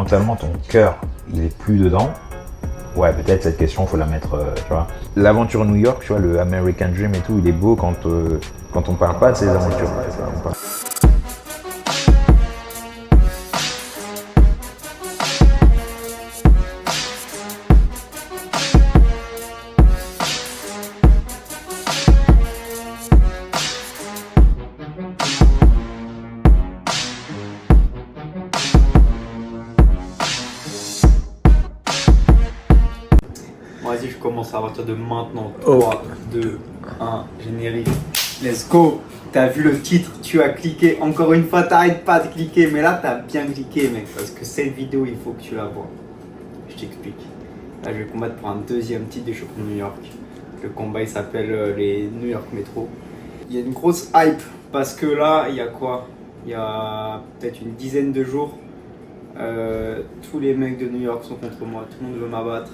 fondamentalement ton cœur, il est plus dedans, ouais, peut-être cette question, faut la mettre, tu vois. L'aventure New York, tu vois, le American Dream et tout, il est beau quand on parle pas de ces aventures. Vas-y, je commence à partir de maintenant. 3, 2, 1, générique. Let's go. T'as vu le titre, tu as cliqué. Encore une fois, t'arrêtes pas de cliquer. Mais là, t'as bien cliqué, mec. Parce que cette vidéo, il faut que tu la vois. Je t'explique. Là, je vais combattre pour un deuxième titre des champions de New York. Le combat, il s'appelle les New York Metro. Il y a une grosse hype. Parce que là, il y a quoi? Il y a peut-être une dizaine de jours. Tous les mecs de New York sont contre moi. Tout le monde veut m'abattre.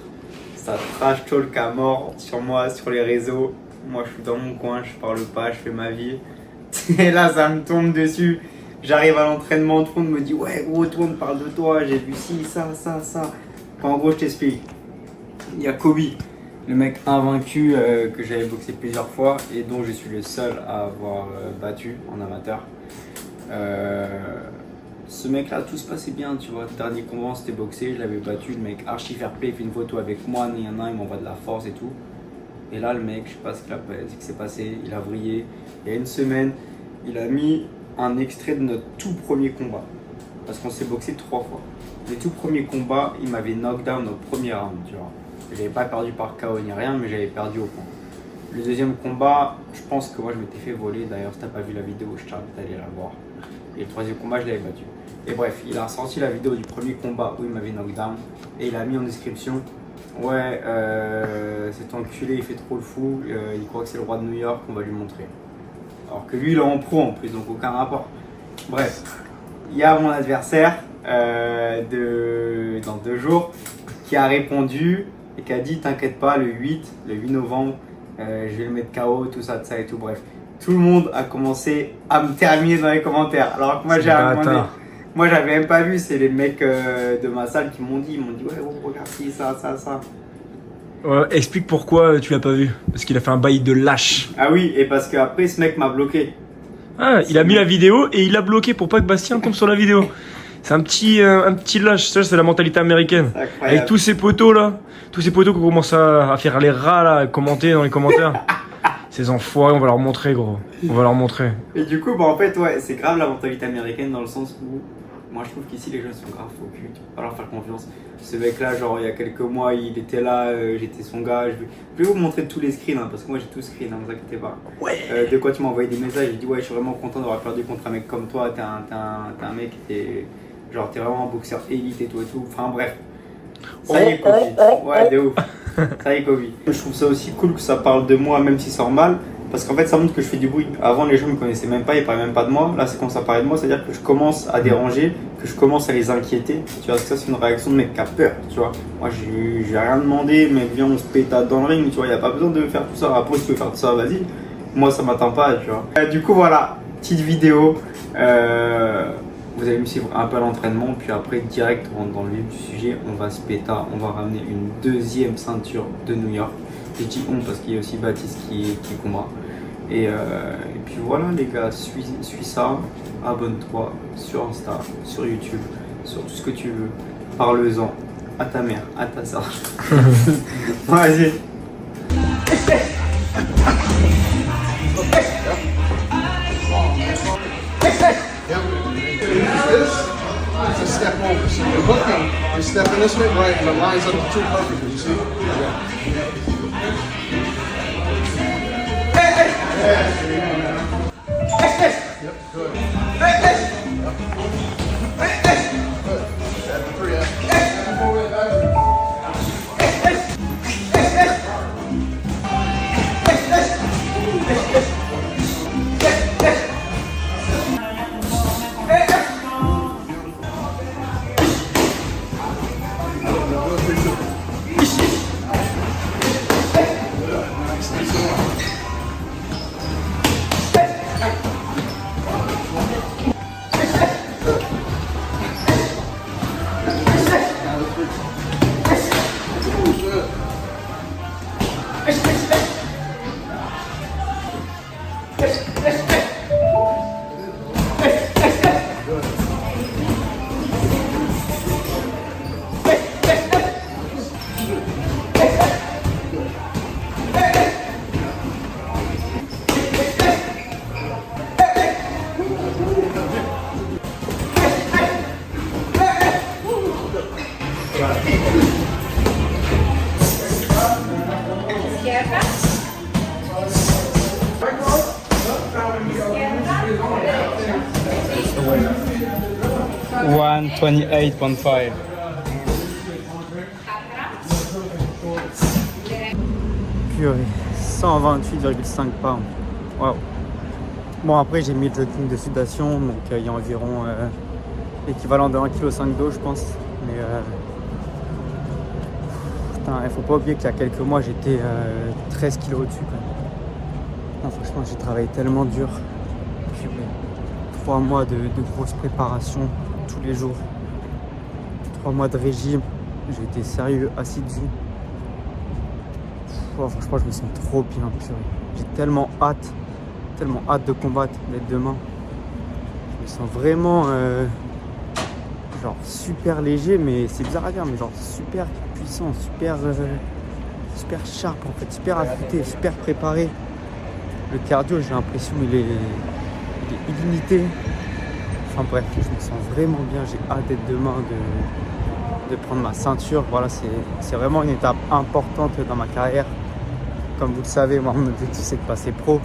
Ça trash talk à mort sur moi, sur les réseaux. Moi, je suis dans mon coin, je parle pas, je fais ma vie. Et là, ça me tombe dessus. J'arrive à l'entraînement, tout le monde me dit ouais, gros, tout le monde parle de toi. J'ai vu ci, ça. Enfin, en gros, je t'explique. Il y a Kobe, le mec invaincu que j'avais boxé plusieurs fois et dont je suis le seul à avoir battu en amateur. Ce mec là, tout se passait bien, tu vois. Le dernier combat, c'était boxé, je l'avais battu. Le mec archi fair play, fait une photo avec moi, il m'envoie de la force et tout. Et là, le mec, je sais pas ce qui s'est passé, il a vrillé. Il y a une semaine, il a mis un extrait de notre tout premier combat. Parce qu'on s'est boxé 3 fois. Les tout premiers combats, il m'avait knockdown au premier round, tu vois. Je n'avais pas perdu par KO ni rien, mais j'avais perdu au point. Le deuxième combat, je pense que moi, je m'étais fait voler. D'ailleurs, si t'as pas vu la vidéo, je t'invite à aller la voir. Et le troisième combat, je l'avais battu. Et bref, il a ressorti la vidéo du premier combat où il m'avait knockdown et il a mis en description ouais, cet enculé il fait trop le fou, il croit que c'est le roi de New York, on va lui montrer. Alors que lui il est en pro en plus, donc aucun rapport. Bref, il y a mon adversaire dans 2 jours qui a répondu et qui a dit t'inquiète pas, le 8 novembre, je vais le mettre KO, tout ça et tout. Bref, tout le monde a commencé à me terminer dans les commentaires. Alors que moi j'ai demandé. Moi j'avais même pas vu, c'est les mecs de ma salle qui m'ont dit, ouais, regarde ci, ça. Ouais, explique pourquoi tu l'as pas vu. Parce qu'il a fait un bail de lâche. Ah oui, et parce qu'après ce mec m'a bloqué. Ah, il a mis la vidéo et il l'a bloqué pour pas que Bastien tombe sur la vidéo. C'est un petit lâche, ça c'est la mentalité américaine. Avec tous ces potos là, tous ces potos qui commencent à faire les rats là, à commenter dans les commentaires. Ces enfoirés, on va leur montrer gros. On va leur montrer. Et du coup, bah en fait, ouais, c'est grave la mentalité américaine dans le sens où moi je trouve qu'ici les jeunes sont grave faux cul, tu peux pas leur faire confiance. Ce mec là, genre il y a quelques mois, il était là, j'étais son gars. Je vais vous montrer tous les screens, hein, parce que moi j'ai tout screen, hein, vous inquiétez pas. Ouais. De quoi tu m'as envoyé des messages, j'ai dit ouais, je suis vraiment content d'avoir perdu contre un mec comme toi, t'es un mec, t'es vraiment un boxeur élite et tout. Enfin bref. Ça y est, Kobe. Ouais, de ouf. Ça y est, Kobe. Je trouve ça aussi cool que ça parle de moi, même si ça sort mal. Parce qu'en fait, ça montre que je fais du bruit. Avant, les gens ne me connaissaient même pas, ils parlaient même pas de moi. Là, c'est quand ça parlait de moi, c'est-à-dire que je commence à déranger, que je commence à les inquiéter. Tu vois, ça, c'est une réaction de mec qui a peur, tu vois. Moi, j'ai rien demandé, mais viens, on se pétate dans le ring, tu vois. Il n'y a pas besoin de faire tout ça. Après, si tu veux faire tout ça, vas-y. Moi, ça m'atteint pas, tu vois. Du coup, voilà, petite vidéo. Vous allez me suivre un peu à l'entraînement, puis après, direct, on rentre dans le vif du sujet. On va se péter, on va ramener une deuxième ceinture de New York. Je dis on parce qu'il y a aussi Baptiste qui combat. Et puis voilà les gars, suis ça, abonne-toi sur Insta, sur YouTube, sur tout ce que tu veux. Parle-en à ta mère, à ta soeur. Vas-y. Just step over. So you're hooking, you're stepping this way, right, and it lines up the two perfectly, you see? Yep, good. Yep. Good. At the 3 Step forward, back. One 28.5. Purée, 128,5 pounds. Waouh. Bon, après j'ai mis le jogging de sudation, donc il y a environ l'équivalent de 1,5 kg d'eau, je pense. Mais putain, il faut pas oublier qu'il y a quelques mois j'étais 13 kg au-dessus. Non, franchement, j'ai travaillé tellement dur. Puis, 3 mois de grosses préparations tous les jours. 3 mois de régime. J'ai été sérieux, assidu. Oh, franchement, je me sens trop bien. J'ai tellement hâte de combattre, d'être demain. Je me sens vraiment genre super léger, mais c'est bizarre à dire, mais genre super puissant, super sharp en fait, super affûté, super préparé. Le cardio, j'ai l'impression il est illimité. Enfin bref, je me sens vraiment bien. J'ai hâte d'être demain, de prendre ma ceinture. Voilà, c'est vraiment une étape importante dans ma carrière. Comme vous le savez, moi, mon objectif, c'est de passer pro.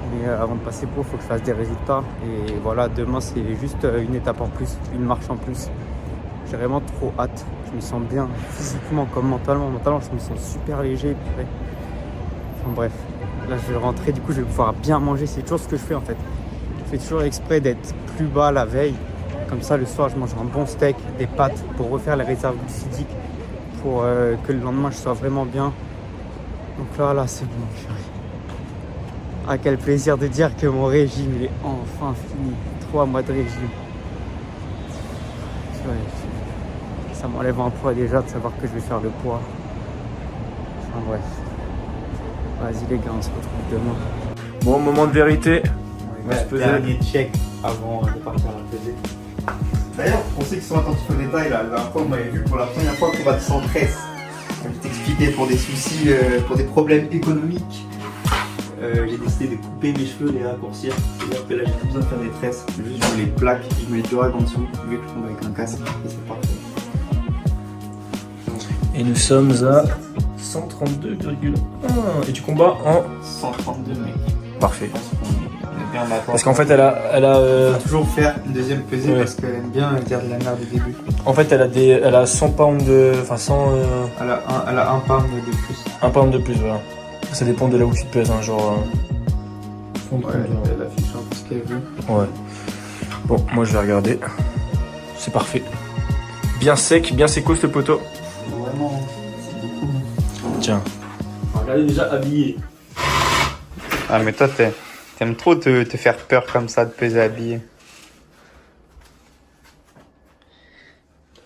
Mais avant de passer pro, il faut que je fasse des résultats. Et voilà, demain, c'est juste une étape en plus, une marche en plus. J'ai vraiment trop hâte. Je me sens bien, physiquement comme mentalement. Mentalement, je me sens super léger. Enfin bref, là, je vais rentrer. Du coup, je vais pouvoir bien manger. C'est toujours ce que je fais, en fait. Je fais toujours exprès d'être plus bas la veille. Comme ça, le soir, je mange un bon steak, des pâtes pour refaire les réserves glucidiques. Pour que le lendemain, je sois vraiment bien. Donc là, c'est bon. Ah, quel plaisir de dire que mon régime, il est enfin fini. 3 mois de régime. Ça m'enlève un poids déjà de savoir que je vais faire le poids. Enfin bref. Vas-y les gars, on se retrouve demain. Bon, moment de vérité. On va se peser. Dernier check avant de partir à la pesée. D'ailleurs, pour ceux qui sont attentifs aux détails, là, la dernière fois, vous m'avez vu pour la première fois qu'on va de 113. Comme je t'expliquais, pour des soucis, pour des problèmes économiques, j'ai décidé de couper mes cheveux, les raccourcir. C'est-à-dire que là, j'ai plus besoin de faire des tresses. Juste, je mets les plaques, je mets les durags en dessous, vu que je tombe avec un casque, et c'est parfait. Et nous sommes à 132,1. Et tu combats en 132, mec. Parfait. On est bien d'accord. Parce qu'en fait, elle a toujours faire une deuxième pesée parce qu'elle aime bien dire de la merde au début. En fait, elle a 100 pounds de. Enfin, 100. Elle a un pound de plus. Un pound de plus, voilà. Ça dépend de là où tu te pèses, hein, genre. Ouais, elle affiche un peu ce qu'elle veut. Ouais. Bon, moi je vais regarder. C'est parfait. Bien sec, bien séco ce poteau. Vraiment, c'est beaucoup. Tiens. Regardez déjà habillé. Ah, mais toi, t'aimes trop te faire peur comme ça, de peser habillé.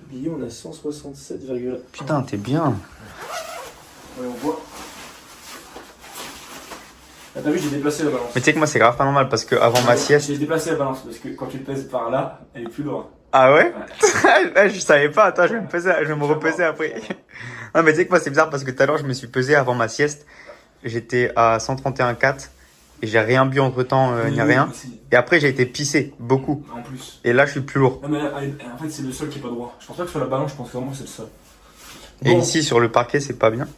Habillé, on a 167, putain, t'es bien. Ouais, on voit. Ah, t'as vu, j'ai déplacé la balance. Mais tu sais que moi, c'est grave pas normal parce que avant ma sieste. J'ai déplacé la balance parce que quand tu te pèses par là, elle est plus lourde. Ah ouais, ouais. Je savais pas, attends, je vais me repeser après. Non, mais tu sais que moi, c'est bizarre parce que tout à l'heure, je me suis pesé avant ma sieste. J'étais à 131,4 et j'ai rien bu entre temps, ni rien. Aussi. Et après, j'ai été pissé, beaucoup. En plus. Et là, je suis plus lourd. Non, mais là, en fait, c'est le sol qui est pas droit. Je pense pas que sur la balance, je pense vraiment que c'est le sol. Et ici, sur le parquet, c'est pas bien.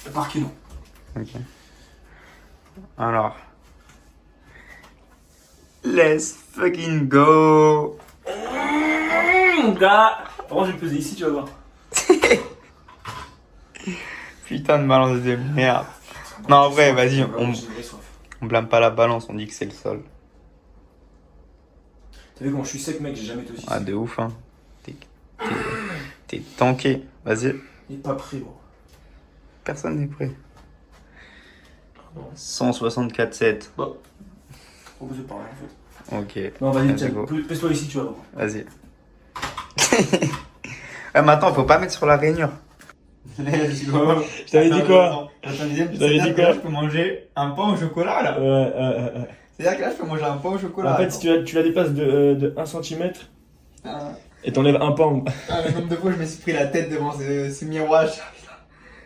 Le parquet, non. Ok. Alors. Let's fucking go. Mon gars. Par contre, je vais me peser ici, tu vas voir. Putain de balance de merde. Non, en vrai, vas-y, on blâme pas la balance, on dit que c'est le sol. T'as vu comment je suis sec, mec, j'ai jamais été aussi sec. Ah, de ouf, hein. T'es tanké. Vas-y. Il est pas prêt, gros. Personne n'est prêt. 164,7. Bah. Proposé par là, en fait. Ok. Non, vas-y, Let's go. pèse-toi ici, tu vas voir. Vas-y. Ouais, mais attends, faut pas mettre sur la rainure. Let's go. Je t'avais dit quoi? Je t'avais dit quoi? Je peux manger un pain au chocolat là. Ouais. C'est-à-dire que là, je peux manger un pain au chocolat. En fait, si tu la dépasses de 1 cm et t'enlèves un pound. Ah, le nombre de fois je me suis pris la tête devant ce miroir.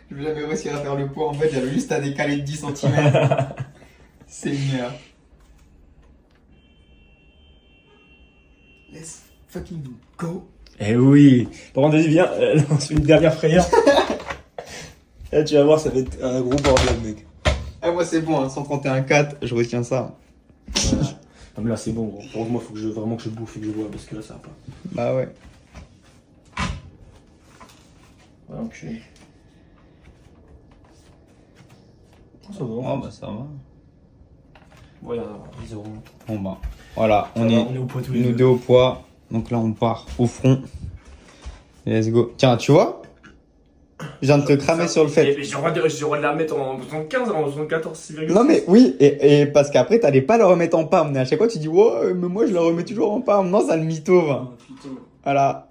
Je vais jamais réussir à faire le poids. En fait, j'avais juste à décaler de 10 cm. C'est une merde. Let's fucking go. Eh oui. Par contre, vas-y, viens, lance une dernière frayeur. Là, tu vas voir, ça va être un gros bordel, mec. Ah, moi, c'est bon, hein, 131,4, je retiens ça. Non, mais là, c'est bon, gros. Pour moi, faut que vraiment que je bouffe et que je bois, parce que là, ça va pas. Bah ouais. Ouais, enculé. Ça va. Oh, bah ça va. Voilà, zéro. Bon, bah, voilà, on est au poids tous les nous deux. deux au poids. Donc là, on part au front. Let's go. Tiens, tu vois? Je viens de te cramer sur le fait. J'ai le droit de la mettre en 75, en 74, 6,6. Non mais oui, et parce qu'après t'allais pas la remettre en palme, mais à chaque fois tu dis ouais mais moi je la remets toujours en palme, non ça le mytho va. Voilà,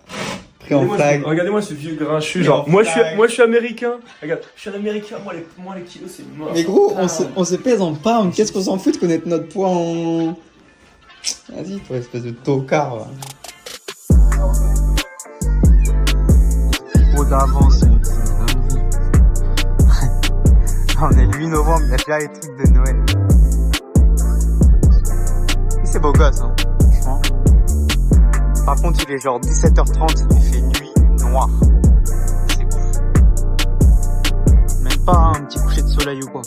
pris en flag. Regardez-moi ce vieux grinchu, Pris genre en moi flag. je suis américain, regarde, je suis un américain, moi les kilos c'est mort. Mais gros, on se pèse en palme, qu'est-ce qu'on s'en fout de connaître notre poids en... Vas-y toi espèce de tocard va. Trop d'avance, on est le 8 novembre, il y a déjà les trucs de Noël. C'est beau gosse, hein, franchement. Par contre, il est genre 17h30, il fait nuit noire. C'est ouf. Même pas un petit coucher de soleil ou quoi.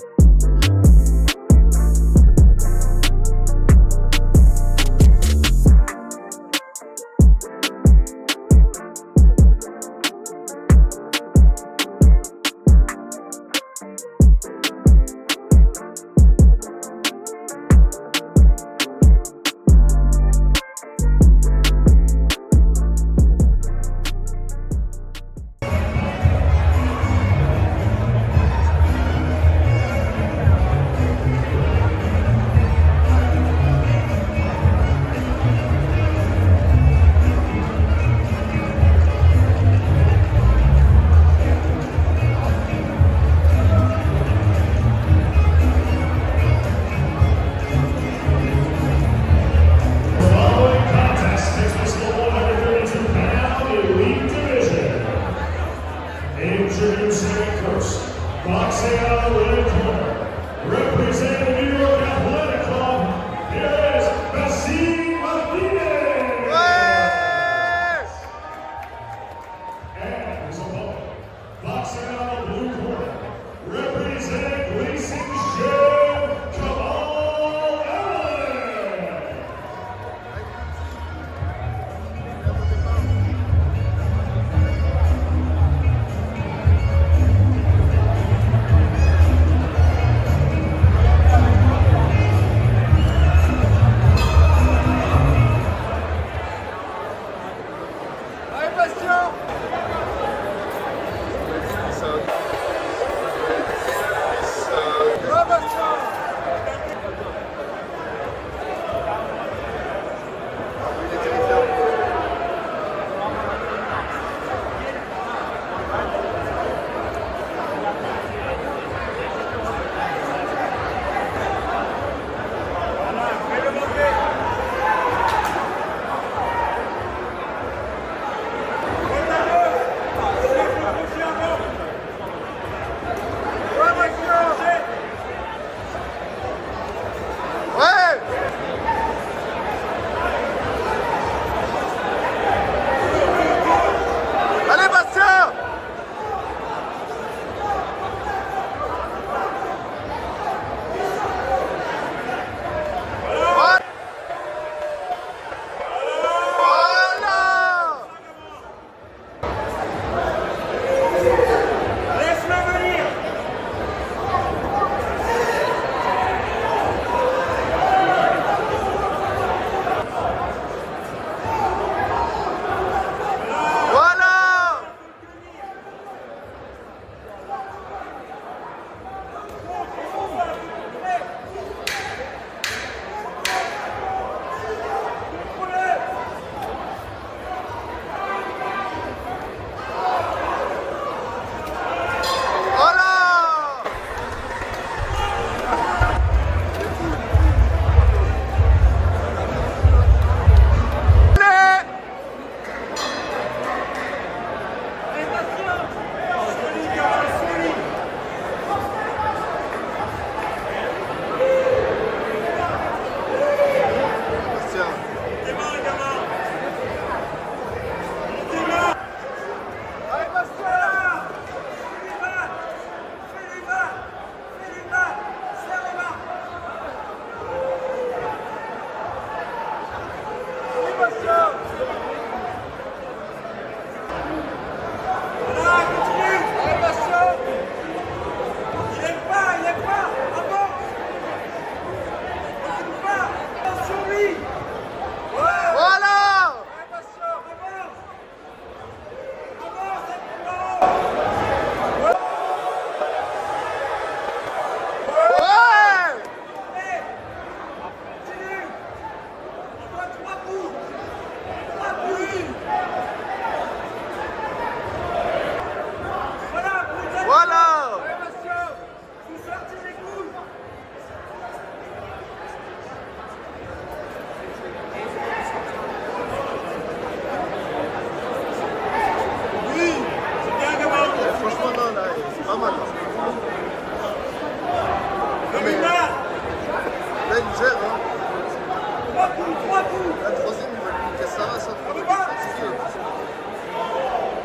La troisième, il va lui niquer ça, ça va fatigué.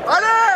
Allez!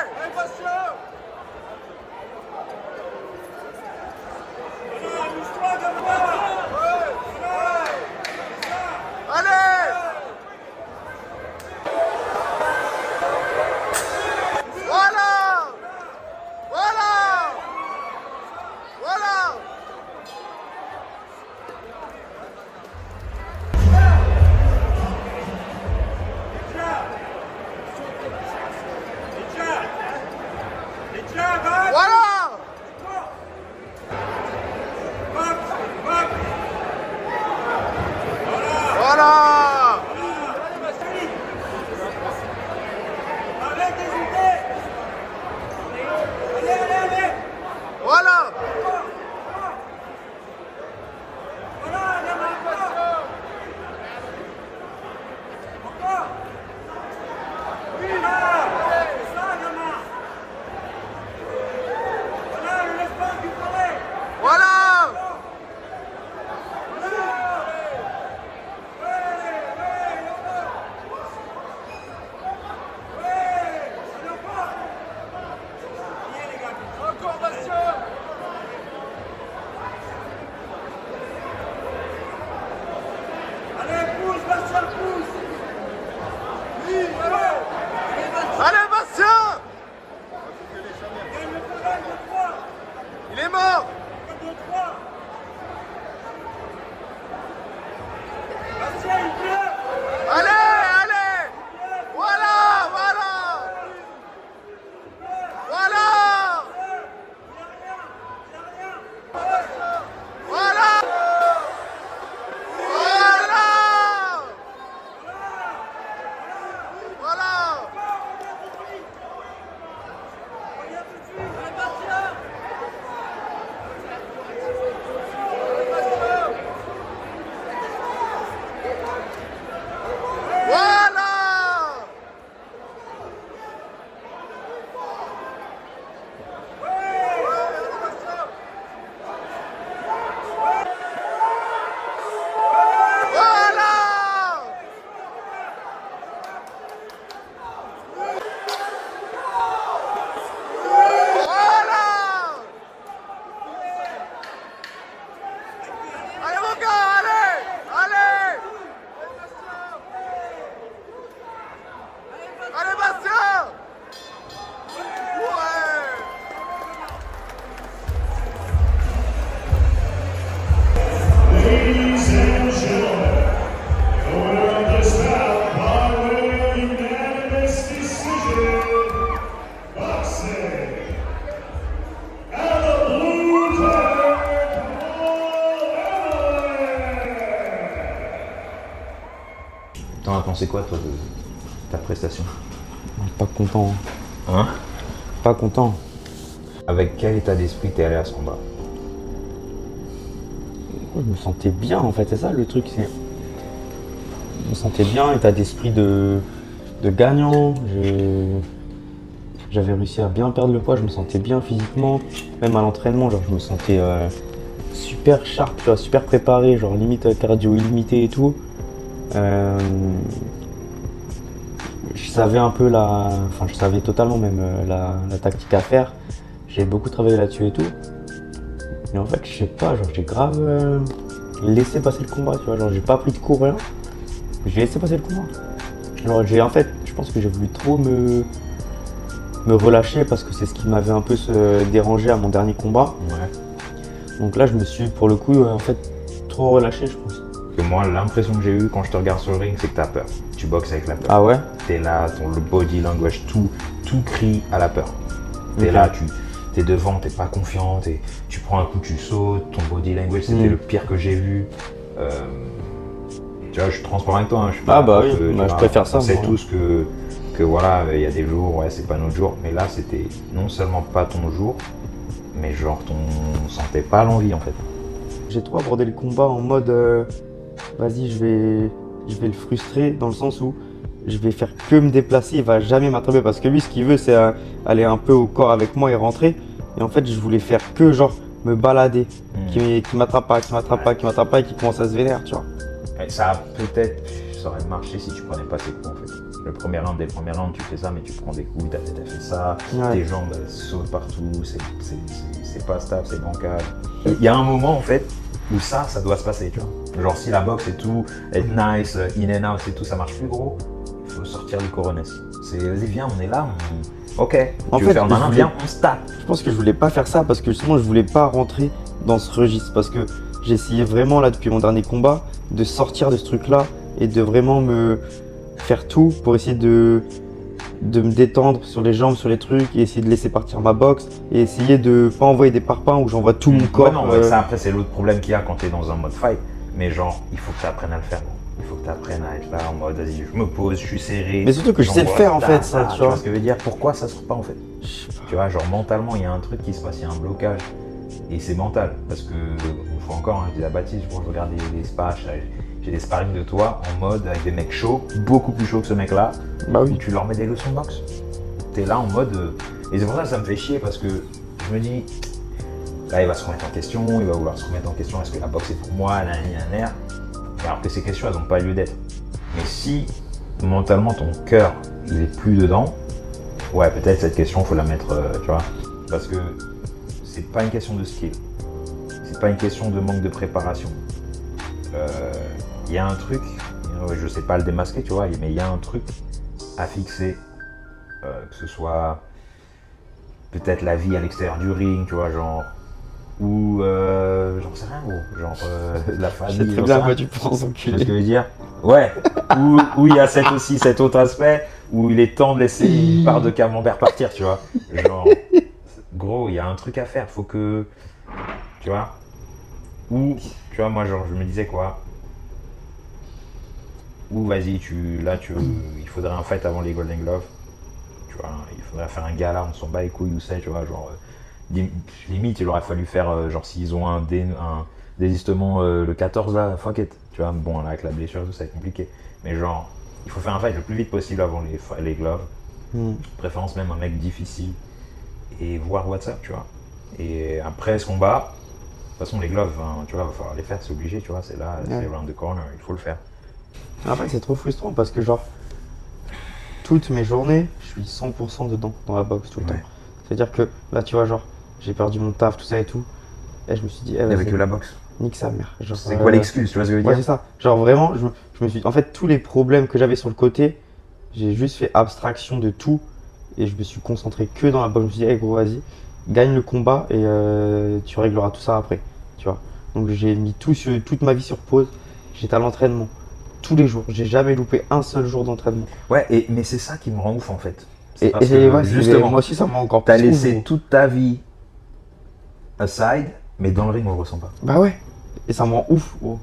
Allez, Bastien! Il est mort! Allez, allez! Voilà, voilà! Voilà! Voilà! Voilà! Allez, Bastien! Ouais! Ladies and gentlemen, the winner of this bout by way of unanimous decision, boxing, out of blue corner, Paul Ellering. T'en as pensé quoi, toi, de ta prestation? Pas content. Hein? Pas content. Avec quel état d'esprit t'es allé à ce combat? Je me sentais bien en fait, c'est ça le truc. Je me sentais bien, état d'esprit de gagnant. J'avais réussi à bien perdre le poids, je me sentais bien physiquement. Même à l'entraînement, genre je me sentais super sharp, tu vois, super préparé, genre limite cardio illimité et tout. Je savais un peu je savais totalement même la tactique à faire. J'ai beaucoup travaillé là-dessus et tout. Et en fait, je sais pas, genre j'ai grave laissé passer le combat, tu vois, genre j'ai pas pris de cours, rien. J'ai laissé passer le combat. Genre en fait, je pense que j'ai voulu trop me relâcher parce que c'est ce qui m'avait un peu dérangé à mon dernier combat. Ouais. Donc là, je me suis pour le coup en fait trop relâché, je pense. Que moi, l'impression que j'ai eue quand je te regarde sur le ring, c'est que t'as peur. Tu boxes avec la peur. Ah ouais? T'es là, le body language, tout crie à la peur. T'es Ok. là, t'es devant, t'es pas confiant, tu prends un coup, tu sautes, ton body language, c'était le pire que j'ai vu. Tu vois, je suis transparent avec toi. Hein, je suis pas Ah bah oui, tu bah, je vois, préfère ça, On sait moi. tous que voilà, il y a des jours, ouais, c'est pas notre jour. Mais là, c'était non seulement pas ton jour, mais genre, on sentait pas l'envie en fait. J'ai trop abordé le combat en mode vas-y, je vais le frustrer dans le sens où je vais faire que me déplacer, il va jamais m'attraper parce que lui ce qu'il veut c'est aller un peu au corps avec moi et rentrer. Et en fait je voulais faire que genre me balader, qui m'attrape pas et qui commence à se vénérer, tu vois. Et ça a peut-être, ça aurait marché si tu prenais pas tes coups en fait. Le premier round, dès le premier round, tu fais ça, mais tu prends des coups, ta tête a fait ça, tes jambes elles sautent partout, c'est pas stable, c'est bancal. Il y a un moment en fait où ça doit se passer, tu vois. Genre si la boxe et tout, être nice, in and out et tout, ça marche plus gros, il faut sortir du coronet. C'est vas-y viens, on est là, ok, tu veux faire le malin, viens, on se tape. Je pense que je voulais pas faire ça parce que justement je voulais pas rentrer dans ce registre parce que j'ai essayé vraiment là depuis mon dernier combat de sortir de ce truc là et de vraiment me faire tout pour essayer de me détendre sur les jambes, sur les trucs et essayer de laisser partir ma boxe et essayer de pas envoyer des parpaings où j'envoie tout mon corps. Ouais, non, ça après c'est l'autre problème qu'il y a quand tu es dans un mode fight, mais genre il faut que tu apprennes à le faire. Il faut que tu apprennes à être là en mode vas-y, je me pose, je suis serré. Mais surtout que je sais le faire en fait, ça, tu vois ce que je veux dire. Pourquoi ça sort pas en fait? Tu vois, genre mentalement, il y a un truc qui se passe, il y a un blocage. Et c'est mental. Parce que, une fois encore, je dis à Baptiste, je regarde des spas, j'ai des sparring de toi en mode avec des mecs chauds, beaucoup plus chauds que ce mec-là. Bah oui. Où tu leur mets des leçons de boxe. T'es là en mode. Et c'est pour ça que ça me fait chier parce que je me dis, là, il va se remettre en question, il va vouloir se remettre en question, est-ce que la boxe est pour moi, alors que ces questions, elles n'ont pas lieu d'être. Mais si mentalement ton cœur, il est plus dedans, ouais, peut-être cette question, faut la mettre, tu vois. Parce que c'est pas une question de skill, c'est pas une question de manque de préparation. Il y a un truc, je sais pas le démasquer, tu vois, mais il y a un truc à fixer, que ce soit peut-être la vie à l'extérieur du ring, tu vois, genre. Ou j'en sais rien gros, genre la famille. Je sais très bien quoi tu penses, enculé. Tu vois ce que je veux dire? Ouais, où il y a cet autre aspect où il est temps de laisser une part de camembert partir, tu vois. Genre, gros, il y a un truc à faire, faut que, tu vois. Ou, tu vois, moi genre je me disais quoi. Ou vas-y, il faudrait un fight avant les Golden Gloves. Tu vois, il faudrait faire un gala, on s'en bat les couilles, où c'est, tu vois, genre. Limite, il aurait fallu faire, genre s'ils ont un désistement le 14 là, fuck it, tu vois, bon là avec la blessure tout ça c'est compliqué, mais genre, il faut faire un fight le plus vite possible avant les gloves, préférence même un mec difficile, et voir what's up, tu vois, et après ce combat, de toute façon les gloves, hein, tu vois, il va falloir les faire, c'est obligé, tu vois, c'est là, c'est around the corner, il faut le faire. Après c'est trop frustrant parce que genre, toutes mes journées, je suis 100% dedans, dans la boxe tout le temps, c'est-à-dire que là tu vois genre, j'ai perdu mon taf, tout ça et tout. Et je me suis dit, avec la boxe. Nique sa mère. C'est quoi l'excuse, tu vois ce que je veux dire? Ouais, c'est ça. Genre vraiment, je me suis. En fait, tous les problèmes que j'avais sur le côté, j'ai juste fait abstraction de tout. Et je me suis concentré que dans la boxe. Je me suis dit, hey, gros, vas-y, gagne le combat et tu régleras tout ça après. Tu vois. Donc j'ai mis toute ma vie sur pause. J'étais à l'entraînement tous les jours. J'ai jamais loupé un seul jour d'entraînement. Ouais, mais c'est ça qui me rend ouf en fait. Et justement, moi aussi, ça me rend encore plus. T'as laissé toute ta vie aside, mais dans le ring on le ressent pas. Bah ouais, et ça me rend ouf. Gros.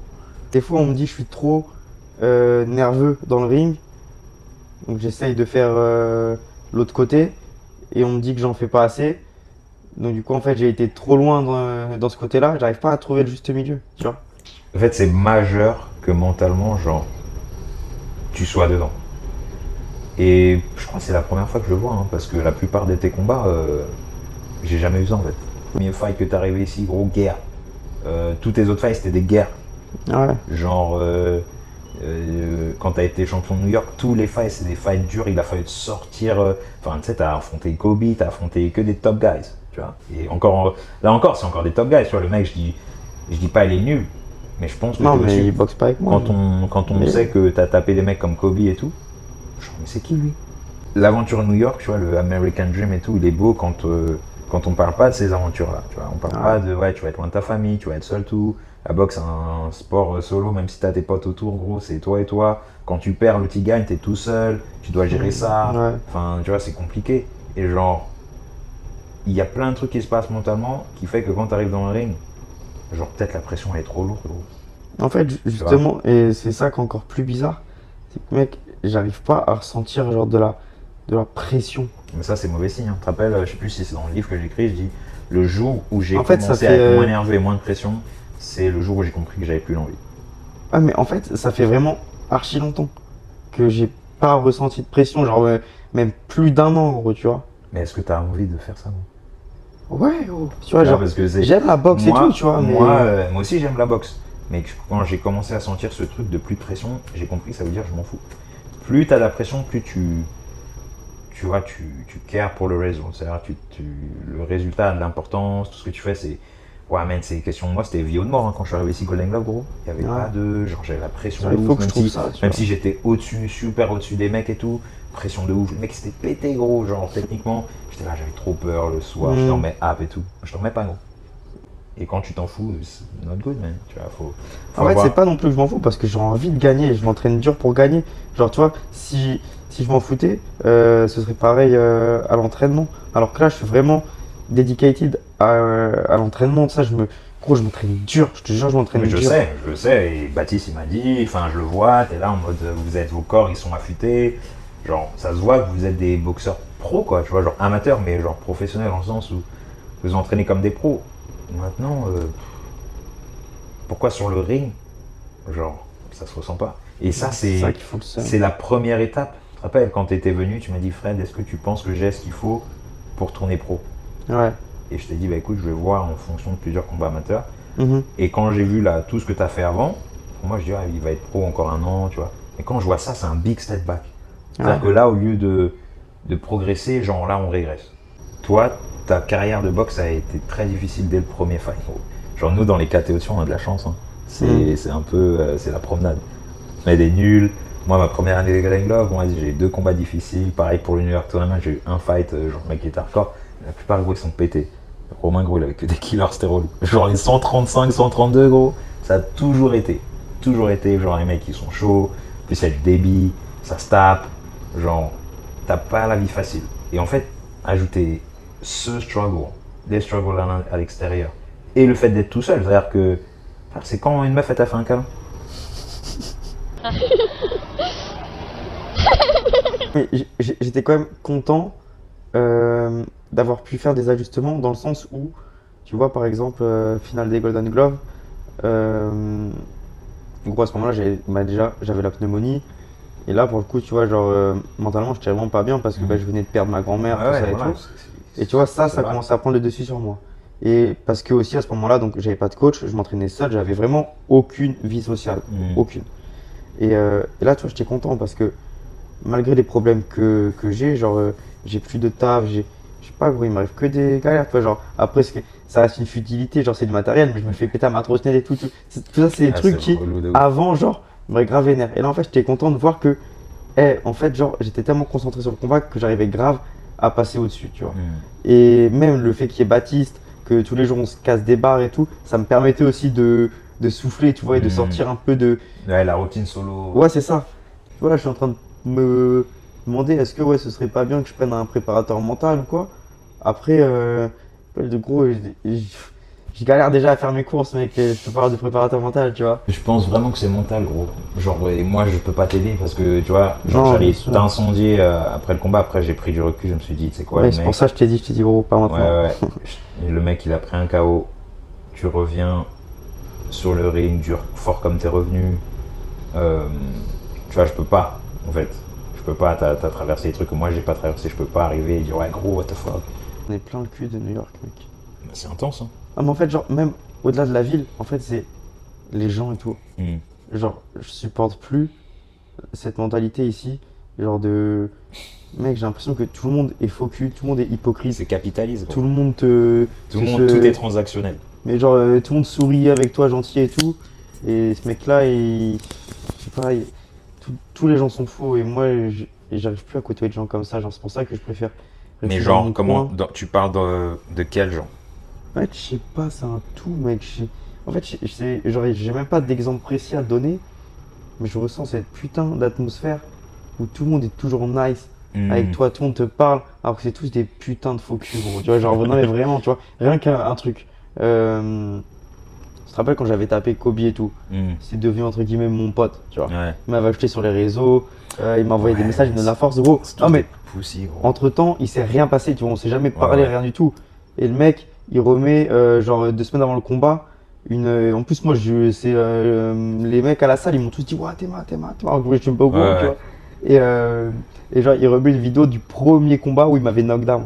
Des fois on me dit je suis trop nerveux dans le ring, donc j'essaye de faire l'autre côté, et on me dit que j'en fais pas assez. Donc du coup en fait j'ai été trop loin dans ce côté-là, j'arrive pas à trouver le juste milieu, tu vois. En fait c'est majeur que mentalement genre tu sois dedans. Et je crois que c'est la première fois que je le vois, hein, parce que la plupart de tes combats, j'ai jamais vu ça en fait. Premier fight que t'es arrivé ici, gros, guerre. Tous tes autres fights, c'était des guerres. Ouais. Genre, quand t'as été champion de New York, tous les fights, c'est des fights durs. Il a fallu te sortir. Enfin, tu sais, t'as affronté Kobe, t'as affronté que des top guys, tu vois. Et là encore, c'est encore des top guys, tu vois. Le mec, je dis pas il est nul, mais je pense que non, mais il boxe pas avec moi. Quand on sait que t'as tapé des mecs comme Kobe et tout, genre, mais c'est qui lui? L'aventure New York, tu vois, le American Dream et tout, il est beau quand on parle pas de ces aventures-là, tu vois, on parle pas de, ouais, tu vas être loin de ta famille, tu vas être seul tout. La boxe, c'est un sport solo, même si t'as tes potes autour, gros, c'est toi et toi. Quand tu perds, l'autre il gagne, t'es tout seul, tu dois gérer ça. Ouais. Enfin, tu vois, c'est compliqué. Et genre, il y a plein de trucs qui se passent mentalement qui fait que quand t'arrives dans le ring, genre, peut-être la pression elle est trop lourde, gros. En fait, justement, et c'est ça qui est encore plus bizarre, c'est que, mec, j'arrive pas à ressentir genre de la pression. Mais ça, c'est mauvais signe. Hein. Tu te rappelles, je sais plus si c'est dans le livre que j'ai écrit, je dis le jour où j'ai en fait, commencé à être moins nerveux et moins de pression, c'est le jour où j'ai compris que j'avais plus l'envie. Ah, mais en fait, ça fait vraiment archi longtemps que j'ai pas ressenti de pression, genre même plus d'un an, gros, tu vois. Mais est-ce que tu as envie de faire ça, non? Ouais, gros. Tu vois, genre, parce que j'aime la boxe et tout, tu vois. Moi aussi, j'aime la boxe. Mais quand j'ai commencé à sentir ce truc de plus de pression, j'ai compris que ça veut dire je m'en fous. Plus tu as la pression, plus tu vois, tu cares pour le résultat. C'est-à-dire le résultat a de l'importance, tout ce que tu fais, c'est. Ouais, man, c'est question de moi, c'était vie ou de mort quand je suis arrivé ici Golden Glove, gros. Il n'y avait pas de. Genre, j'avais la pression de ouf, même si j'étais au-dessus, super au-dessus des mecs et tout. Pression de ouf. Le mec, c'était pété, gros. Genre, techniquement, j'étais là, j'avais trop peur le soir, je dormais app et tout. Je dormais pas, gros. Et quand tu t'en fous, c'est not good, man. Tu vois, faut en fait, c'est pas non plus que je m'en fous parce que j'ai envie de gagner. Je m'entraîne dur pour gagner. Genre, tu vois, si je m'en foutais, ce serait pareil à l'entraînement. Alors que là, je suis vraiment dedicated à l'entraînement. Ça, gros, je m'entraîne dur. Je te jure, je m'entraîne dur. Je sais. Et Baptiste, il m'a dit, enfin, je le vois, t'es là en mode, vos corps, ils sont affûtés. Genre, ça se voit que vous êtes des boxeurs pros, quoi. Tu vois, genre amateurs, mais genre professionnels dans le sens où vous vous entraînez comme des pros. Maintenant, pourquoi sur le ring, genre, ça se ressent pas. Et ça, c'est la première étape. Tu te rappelles, quand tu étais venu, tu m'as dit, Fred, est-ce que tu penses que j'ai ce qu'il faut pour tourner pro? Ouais. Et je t'ai dit, bah écoute, je vais voir en fonction de plusieurs combats amateurs. Et quand j'ai vu là tout ce que tu as fait avant, pour moi, je dis, ah, il va être pro encore un an, tu vois. Et quand je vois ça, c'est un big step back. C'est-à-dire que là, au lieu de progresser, genre là, on régresse. Toi, ta carrière de boxe a été très difficile dès le premier fight. Genre nous dans les KT au-dessus on a de la chance. Hein. C'est un peu, c'est la promenade. On a des nuls. Moi ma première année de Golden Glove, j'ai eu 2 combats difficiles. Pareil pour le New York Tournament, j'ai eu un fight, genre le mec qui était hardcore. La plupart gros ils sont pétés. Romain gros il avait que des killers stérols. Genre les 135, 132 gros, ça a toujours été. Genre les mecs qui sont chauds, puis il y a du débit, ça se tape. Genre t'as pas la vie facile. Et en fait, ajouter ce struggle, des struggles à l'extérieur, et le fait d'être tout seul, c'est-à-dire que c'est quand une meuf elle t'a fait un câlin. Mais j'étais quand même content d'avoir pu faire des ajustements dans le sens où, tu vois, par exemple, finale des Golden Glove, gros à ce moment-là, j'avais la pneumonie. Et là, pour le coup, tu vois, genre, mentalement, j'étais vraiment pas bien parce que je venais de perdre ma grand-mère, tout ça et tout. Et tu vois, ça commençait à prendre le dessus sur moi. Et parce que aussi, à ce moment-là, donc, j'avais pas de coach, je m'entraînais seul, j'avais vraiment aucune vie sociale. Aucune. Et là, tu vois, j'étais content parce que malgré les problèmes que j'ai, genre, j'ai plus de taf, je sais pas, gros, il m'arrive que des galères, tu vois, genre, après, ça reste une futilité, genre, c'est du matériel, mais je me fais péter à ma trottinette et tout. Tout ça, c'est des trucs qui, avant, genre, m'aurait grave vénère. Et là, en fait, j'étais content de voir que, en fait, genre, j'étais tellement concentré sur le combat que j'arrivais grave à passer au-dessus, tu vois. Et même le fait qu'il y ait Baptiste, que tous les jours on se casse des barres et tout, ça me permettait aussi de souffler, tu vois, et de sortir un peu de. Ouais, la routine solo. Ouais, c'est ça. Voilà, je suis en train de me demander est-ce que ce serait pas bien que je prenne un préparateur mental ou quoi. Après, de gros, je galère déjà à faire mes courses, mec, je te parle de préparateur mental, tu vois. Je pense vraiment que c'est mental, gros. Genre, et moi, je peux pas t'aider parce que, tu vois, j'allais t'incendier après le combat. Après, j'ai pris du recul, je me suis dit, tu sais quoi, ouais, c'est pour ça que je t'ai dit, gros, pas maintenant. Ouais. Et le mec, il a pris un KO. Tu reviens sur le ring, dur, fort comme t'es revenu. Tu vois, je peux pas, en fait. Je peux pas, t'as traversé des trucs que moi, j'ai pas traversé. Je peux pas arriver et dire, ouais, gros, what the fuck. On est plein le cul de New York, mec. C'est intense, hein. Ah, mais en fait, genre, même au-delà de la ville, en fait, c'est les gens et tout. Genre, je supporte plus cette mentalité ici. Genre de. Mec, j'ai l'impression que tout le monde est faux cul, tout le monde est hypocrite. C'est capitaliste, gros. Tout le monde tout est transactionnel. Mais genre, tout le monde sourit avec toi, gentil et tout. Et ce mec-là, je sais pas, tous les gens sont faux. Et moi, j'arrive plus à côtoyer des gens comme ça. Genre, c'est pour ça que je préfère. Mais genre, tu parles de quel genre? En fait, je sais pas, c'est un tout, mec. En fait, j'ai même pas d'exemple précis à donner, mais je ressens cette putain d'atmosphère où tout le monde est toujours nice avec toi, tout le monde te parle, alors que c'est tous des putains de faux culs, gros. Tu vois, genre, non, mais vraiment, tu vois, rien qu'un truc. Tu te rappelles quand j'avais tapé Kobe et tout, c'est devenu entre guillemets mon pote, tu vois. Ouais. Il m'avait ajouté sur les réseaux, il m'a envoyé des messages, il me donne la force, gros. Non, mais entre temps, il s'est rien passé, tu vois, on s'est jamais parlé, rien du tout. Et le mec, il remet, genre 2 semaines avant le combat, en plus, moi, les mecs à la salle, ils m'ont tous dit, ouais, t'es mal, je suis pas au courant, tu vois. Et genre, il remet une vidéo du premier combat où il m'avait knockdown.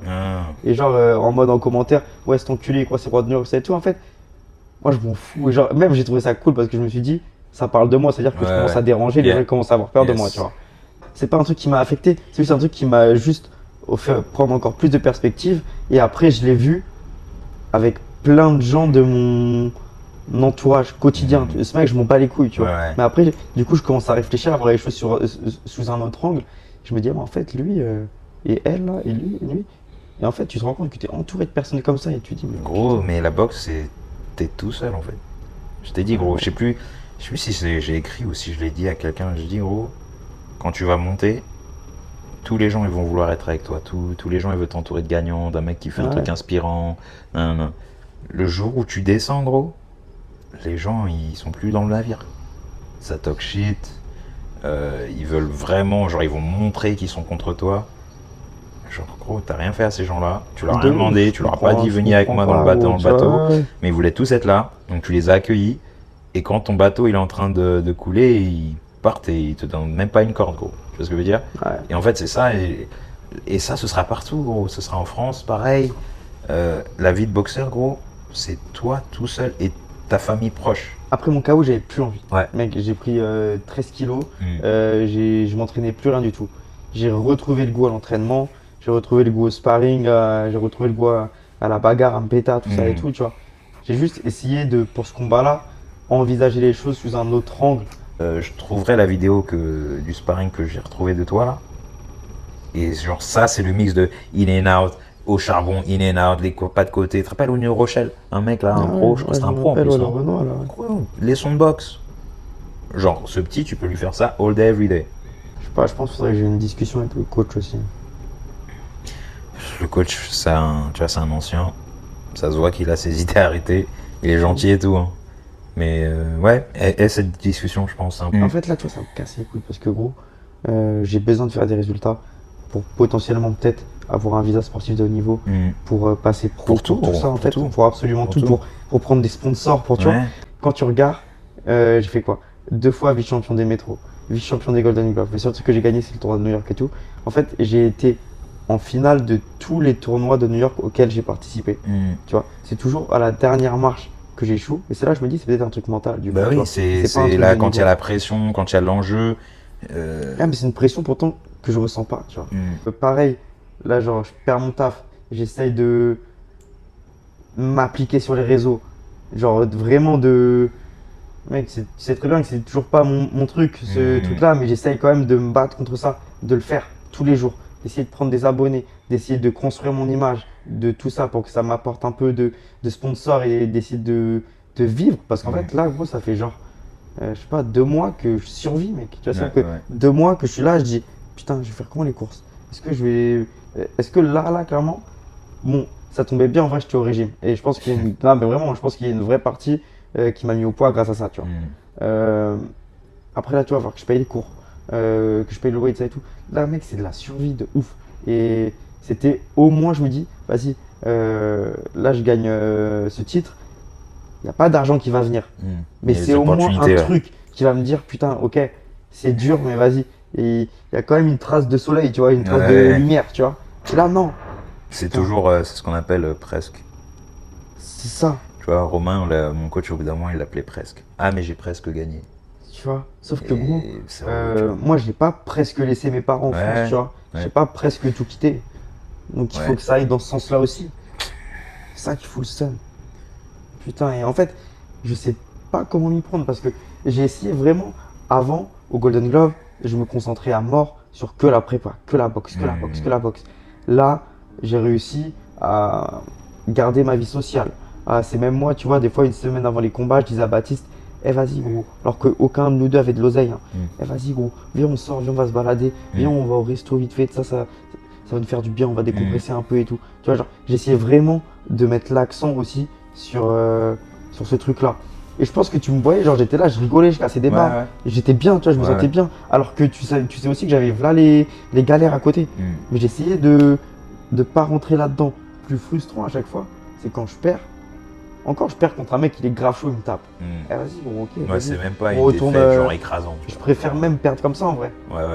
Et genre, en mode en commentaire, ouais, c'est enculé, quoi, c'est roi de New York, c'est tout. En fait, moi je m'en fous. Et genre, même j'ai trouvé ça cool parce que je me suis dit, ça parle de moi, c'est-à-dire que je commence à déranger, les gens commencent à avoir peur de moi, tu vois. C'est pas un truc qui m'a affecté, c'est juste un truc qui m'a juste fait prendre encore plus de perspective. Et après, je l'ai vu avec plein de gens de mon entourage quotidien. Ce mec, je m'en bats les couilles, tu vois. Mais après, du coup, je commence à réfléchir, à voir les choses sous un autre angle. Je me dis, mais en fait, lui, et elle, là, et lui, et lui. Et en fait, tu te rends compte que tu es entouré de personnes comme ça et tu te dis, mais gros, mais la boxe, t'es tout seul en fait. Je t'ai dit, gros, je sais plus si j'ai écrit ou si je l'ai dit à quelqu'un. Je dis, gros, quand tu vas monter, tous les gens ils vont vouloir être avec toi. Tous les gens ils veulent t'entourer de gagnants, d'un mec qui fait un truc inspirant. Non. Le jour où tu descends, gros, les gens ils sont plus dans le navire. Ça talk shit. Ils veulent vraiment, genre ils vont montrer qu'ils sont contre toi. Genre gros, t'as rien fait à ces gens-là. Tu leur as rien demandé, tu leur as pas dit venez avec moi dans le bateau. Mais ils voulaient tous être là. Donc tu les as accueillis. Et quand ton bateau il est en train de couler, ils partent et ils te donnent même pas une corde, gros. Tu vois ce que je veux dire? Et en fait c'est ça. Et ça ce sera partout, gros. Ce sera en France, pareil. La vie de boxeur, gros, c'est toi tout seul et ta famille proche. Après mon KO, j'avais plus envie. Mec, j'ai pris 13 kilos. Je m'entraînais plus rien du tout. J'ai retrouvé le goût à l'entraînement. J'ai retrouvé le goût au sparring. J'ai retrouvé le goût à la bagarre, à me péter, tout ça et tout, tu vois. J'ai juste essayé de, pour ce combat-là, envisager les choses sous un autre angle. Je trouverai la vidéo du sparring que j'ai retrouvé de toi là. Et genre ça c'est le mix de in and out, au charbon, in and out, les pas de côté. Tu te rappelles au New Rochelle, un mec là, un pro, je crois que c'était un pro en plus. Les sons de boxe. Genre ce petit tu peux lui faire ça all day every day. Je sais pas, je pense qu'il faudrait que j'ai une discussion avec le coach aussi. Le coach, c'est un ancien. Ça se voit qu'il a ses idées arrêtées. Il est gentil et tout. Hein. Mais ouais, et cette discussion, je pense. En fait, là, tu vois, ça me casse les couilles parce que gros, j'ai besoin de faire des résultats pour potentiellement peut-être avoir un visa sportif de haut niveau, pour passer pro, pour tout ça en fait, tout. pour absolument tout, pour prendre des sponsors, pour tu vois. Quand tu regardes, j'ai fait quoi? 2 fois vice-champion des métros, vice-champion des Golden Gloves. Le seul truc que j'ai gagné, c'est le tournoi de New York et tout. En fait, j'ai été en finale de tous les tournois de New York auxquels j'ai participé. Tu vois, c'est toujours à la dernière marche que j'échoue. Et c'est là que je me dis, c'est peut-être un truc mental. Du coup, bah oui, c'est là quand il y a la pression, quand il y a l'enjeu. Mais c'est une pression pourtant que je ressens pas, tu vois. Pareil, là, genre, je perds mon taf. J'essaye de m'appliquer sur les réseaux. Genre, vraiment de. Mec, tu sais très bien que c'est toujours pas mon truc, ce truc-là, mais j'essaye quand même de me battre contre ça, de le faire tous les jours. D'essayer de prendre des abonnés, d'essayer de construire mon image, de tout ça pour que ça m'apporte un peu de sponsors et d'essayer de vivre. Parce qu'en fait, là, gros, ça fait genre, je sais pas, 2 mois que je survis, mec. Tu vois, que 2 mois que je suis là, je dis, putain, je vais faire comment les courses? Est-ce que là, clairement, bon, ça tombait bien, en vrai, j'étais au régime. Et je pense qu'il y a une, non, mais vraiment, je pense qu'il y a une vraie partie qui m'a mis au poids grâce à ça, tu vois. Après, là, tu vois, voir que je paye les cours, que je paye le loyer, ça et tout. Là, mec, c'est de la survie de ouf. Et c'était au moins, je me dis, vas-y, là, je gagne ce titre. Il n'y a pas d'argent qui va venir. Mais c'est au moins un truc qui va me dire, putain, ok, c'est dur, mais vas-y. Et il y a quand même une trace de soleil, tu vois, une trace de lumière, tu vois. Et là, non. C'est toujours, c'est ce qu'on appelle presque. C'est ça. Tu vois, Romain, mon coach, au bout d'un moment, il l'appelait presque. Ah, mais j'ai presque gagné. Tu vois, sauf que gros, moi, je n'ai pas presque laissé mes parents en France, tu vois. J'ai pas presque tout quitté. Donc, il faut que ça aille dans ce sens-là aussi. C'est ça qui fout le seum. Putain, et en fait, je sais pas comment m'y prendre parce que j'ai essayé vraiment, avant, au Golden Glove, je me concentrais à mort sur que la prépa, que la boxe, que la boxe, que la boxe. Là, j'ai réussi à garder ma vie sociale. C'est même moi, tu vois, des fois, une semaine avant les combats, je disais à Baptiste, eh vas-y gros, alors qu'aucun de nous deux avait de l'oseille. Hein. Eh vas-y gros, viens on sort, viens on va se balader, viens on va au resto vite fait, ça va nous faire du bien, on va décompresser un peu et tout. Tu vois, genre, j'essayais vraiment de mettre l'accent aussi sur ce truc-là. Et je pense que tu me voyais, genre j'étais là, je rigolais, je cassais des barres, j'étais bien, tu vois, je me sentais bien. Alors que tu sais aussi que j'avais là les galères à côté. Mais j'essayais de pas rentrer là-dedans. Le plus frustrant à chaque fois, c'est quand je perds. Encore, je perds contre un mec, il est grave chaud, il me tape. Eh vas-y, bon, ok. Ouais, c'est même pas une défaite genre écrasante. Je préfère même perdre comme ça en vrai.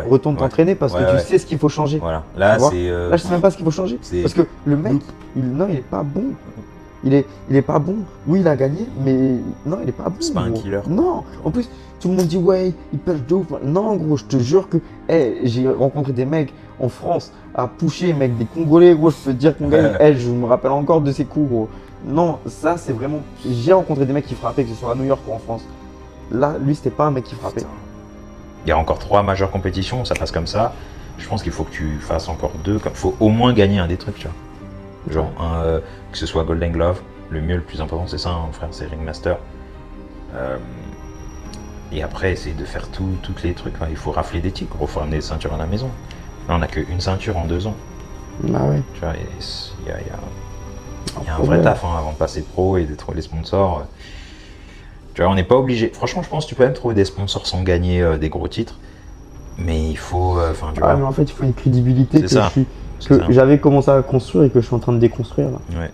Retourne t'entraîner parce que tu sais ce qu'il faut changer. Voilà. Là, là, je sais même pas ce qu'il faut changer. Parce que le mec, il est pas bon. Il est pas bon. Oui, il a gagné, mais non, il est pas bon. C'est pas un gros. killer. Non, en plus, tout le monde dit ouais, il pêche de ouf. Non, gros, je te jure que j'ai rencontré des mecs en France à pusher, mec, des Congolais, gros. Je peux te dire qu'on gagne. Je me rappelle encore de ces coups, gros. Non, ça, c'est vraiment. J'ai rencontré des mecs qui frappaient, que ce soit à New York ou en France. Là, lui, c'était pas un mec qui frappait. Il y a encore 3 majeures compétitions, ça passe comme ça. Je pense qu'il faut que tu fasses encore 2. Il faut au moins gagner un des trucs, tu vois. Genre, que ce soit Golden Glove, le mieux, le plus important, c'est ça, hein, frère, c'est Ringmaster. Et après, essayer de faire tous les trucs. Hein. Il faut rafler des titres, il faut ramener des ceintures à la maison. Là, on n'a qu'une ceinture en 2 ans. Ah ouais. Tu vois, il y a un vrai taf hein, avant de passer pro et de trouver les sponsors. Tu vois, on n'est pas obligé. Franchement, je pense que tu peux même trouver des sponsors sans gagner des gros titres. Mais il faut. Tu vois. Mais en fait, il faut une crédibilité C'est ça. que j'avais commencé à construire et que je suis en train de déconstruire là. Ouais.